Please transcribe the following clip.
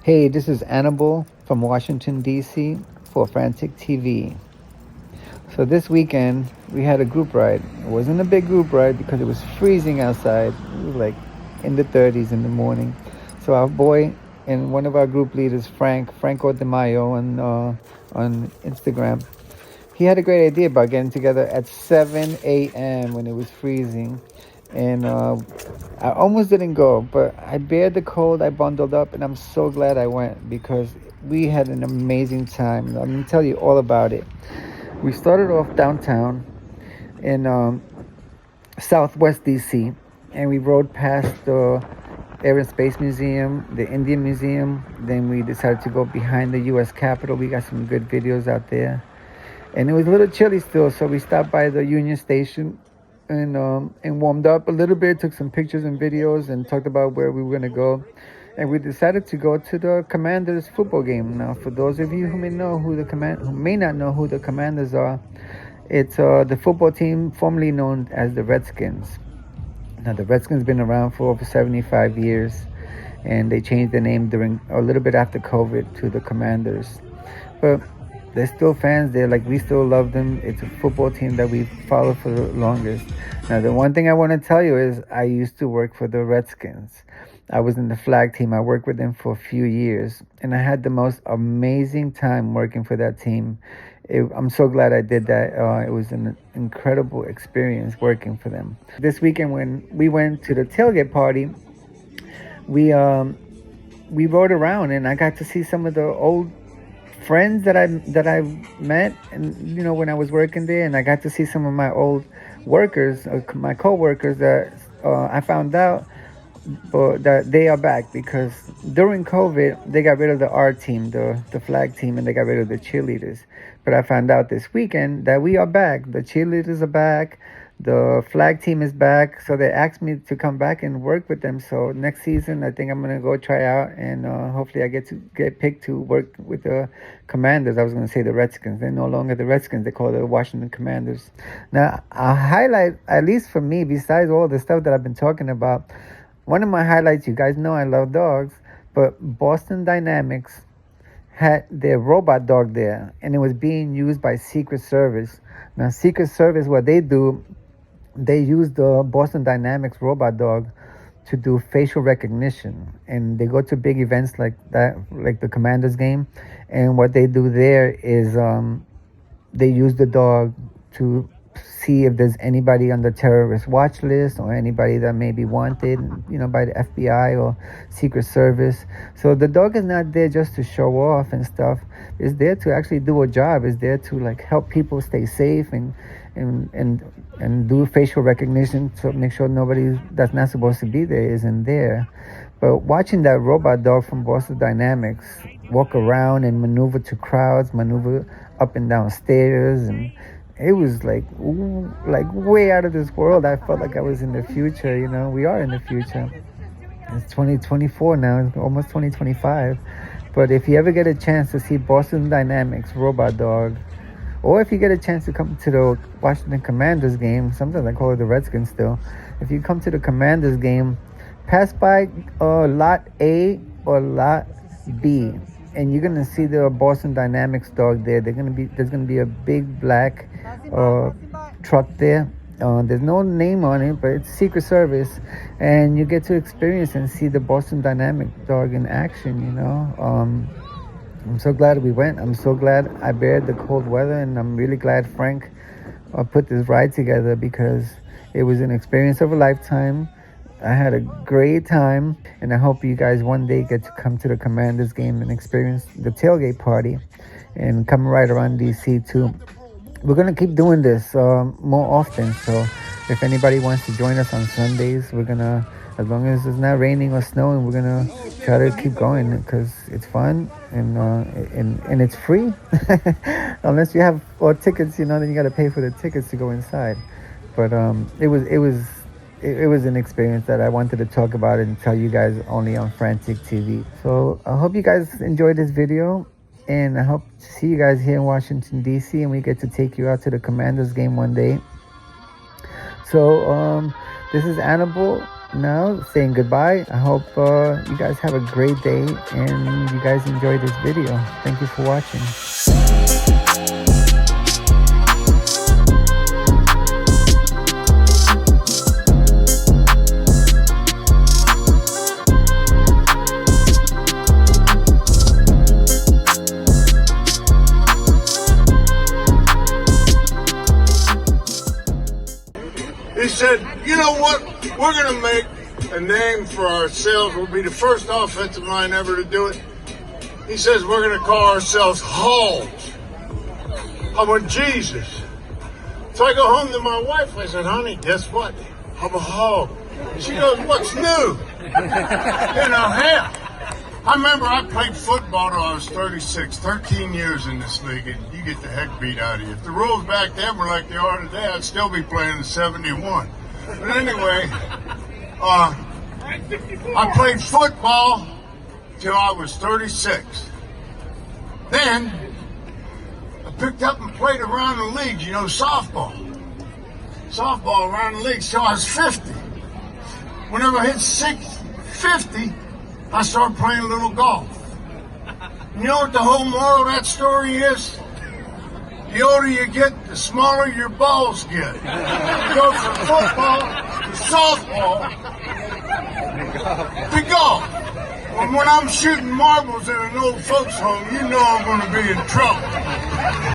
Hey, this is Anibal from Washington, D.C. for Frantic TV. So this weekend, we had a group ride. It wasn't a big group ride because it was freezing outside. It was like in the 30s in the morning. So our boy and one of our group leaders, Franco De Mayo on Instagram, he had a great idea about getting together at 7 a.m. when it was freezing. And I almost didn't go, but I bared the cold. I bundled up, and I'm so glad I went because we had an amazing time. I'm going to tell you all about it. We started off downtown in Southwest DC, and we rode past the Air and Space Museum, the Indian Museum. Then we decided to go behind the U.S. Capitol. We got some good videos out there. And it was a little chilly still, so we stopped by the Union Station and warmed up a little bit, took some pictures and videos, and talked about where we were gonna go. And we decided to go to the Commanders football game. Now, for those of you who may not know who the Commanders are, it's the football team formerly known as the Redskins. Now, the Redskins been around for over 75 years, and they changed their name during a little bit after COVID to the Commanders. But they're still fans. They're like, we still love them. It's a football team that we've followed for the longest. Now, the one thing I want to tell you is I used to work for the Redskins. I was in the flag team. I worked with them for a few years, and I had the most amazing time working for that team. I'm so glad I did that. It was an incredible experience working for them. This weekend, when we went to the tailgate party, we rode around, and I got to see some of the old friends that I met, and when I was working there, and I got to see some of my old workers, my co-workers that I found out that they are back because during COVID they got rid of the R team, the flag team, and they got rid of the cheerleaders. But I found out this weekend that we are back. The cheerleaders are back. The flag team is back, so they asked me to come back and work with them. So next season, I think I'm gonna go try out, and hopefully I get picked to work with the Commanders. I was gonna say the Redskins. They're no longer the Redskins. They call it the Washington Commanders. Now, a highlight, at least for me, besides all the stuff that I've been talking about, one of my highlights. You guys know I love dogs, but Boston Dynamics had their robot dog there, and it was being used by Secret Service. Now, Secret Service, what they do, they use the Boston Dynamics robot dog to do facial recognition, and they go to big events like that, like the Commanders game. And what they do there is they use the dog to see if there's anybody on the terrorist watch list or anybody that may be wanted, by the FBI or Secret Service. So the dog is not there just to show off and stuff. It's there to actually do a job. It's there to help people stay safe and do facial recognition to make sure nobody that's not supposed to be there isn't there. But watching that robot dog from Boston Dynamics walk around and maneuver to crowds, maneuver up and down stairs, and it was like way out of this world. I felt like I was in the future. We are in the future. It's 2024 now. It's almost 2025. But if you ever get a chance to see Boston Dynamics robot dog, or if you get a chance to come to the Washington Commanders game, sometimes I call it the Redskins still. If you come to the Commanders game, pass by Lot A or Lot B, and you're gonna see the Boston Dynamics dog there. There's gonna be a big black truck there. There's no name on it, but it's Secret Service, and you get to experience and see the Boston Dynamic dog in action. I'm so glad we went. I'm so glad I bared the cold weather, and I'm really glad Frank put this ride together because it was an experience of a lifetime. I had a great time, and I hope you guys one day get to come to the Commanders game and experience the tailgate party and come right around DC too. We're going to keep doing this more often, so if anybody wants to join us on Sundays, we're going to, as long as it's not raining or snowing, we're going to try to keep going because it's fun and it's free. Unless you have tickets, then you got to pay for the tickets to go inside. But it was an experience that I wanted to talk about and tell you guys only on Frantic TV. So I hope you guys enjoyed this video, and I hope to see you guys here in Washington, D.C., and we get to take you out to the Commanders game one day. So this is Anibal now saying goodbye. I hope you guys have a great day and you guys enjoy this video. Thank you for watching. He said, you know what? We're going to make a name for ourselves. We'll be the first offensive line ever to do it. He says, we're going to call ourselves Hogs. I went, Jesus. So I go home to my wife. I said, honey, guess what? I'm a hog. She goes, what's new? Hell. I remember I played football till I was 36, 13 years in this league, and you get the heck beat out of you. If the rules back then were like they are today, I'd still be playing in 71. But anyway, I played football till I was 36. Then, I picked up and played around the league, softball. Softball around the league till I was 50. Whenever I hit 50, I started playing a little golf. You know what the whole moral of that story is? The older you get, the smaller your balls get. You go from football to softball to golf. And when I'm shooting marbles in an old folks' home, you know I'm going to be in trouble.